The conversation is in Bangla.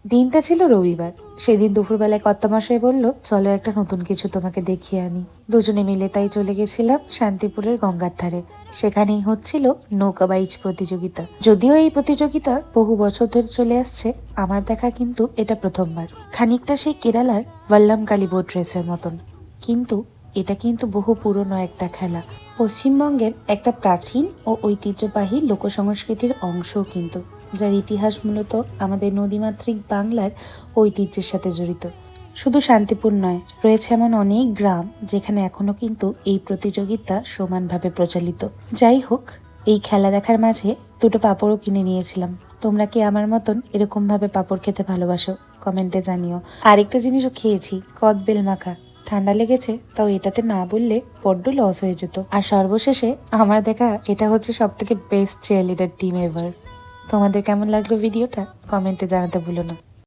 দিনটা ছিল রবিবার। সেদিন দুপুরবেলায় কর্তামশাই বলল, চলো একটা নতুন কিছু তোমাকে দেখিয়ে আনি। দুজনে মিলে তাই চলে গেছিলাম শান্তিপুরের গঙ্গার ধারে। সেখানেই হচ্ছিল নৌকা বাইচ প্রতিযোগিতা। যদিও এই প্রতিযোগিতা বহু বছর ধরে চলে আসছে, আমার দেখা কিন্তু এটা প্রথমবার। খানিকটা সেই কেরালার ভাল্লামকালী বোট রেসের মতন, কিন্তু এটা কিন্তু বহু পুরনো একটা খেলা। পশ্চিমবঙ্গের একটা প্রাচীন ও ঐতিহ্যবাহী লোকসংস্কৃতির অংশও কিন্তু, যার ইতিহাস মূলত আমাদের নদীমাতৃক বাংলার ঐতিহ্যের সাথে জড়িত। শুধু শান্তিপুর নয়, রয়েছে এমন অনেক গ্রাম যেখানে এখনো কিন্তু এই প্রতিযোগিতা সমানভাবে প্রচলিত। যাই হোক, এই খেলা দেখার মাঝে দুটো পাঁপড়ও কিনে নিয়েছিলাম। তোমরা কি আমার মতন এরকম ভাবে পাঁপড় খেতে ভালোবাসো? কমেন্টে জানিও। আরেকটা জিনিসও খেয়েছি, কদবেল মাখা। ঠান্ডা লেগেছে, তাও এটাতে না বললে বড্ড লস হয়ে যেত। আর সর্বশেষে আমার দেখা এটা হচ্ছে সব থেকে বেস্ট চেয়ারলিডার টিম এভার। তোমাদের কেমন লাগলো ভিডিওটা? কমেন্টে জানাতে ভুলো না।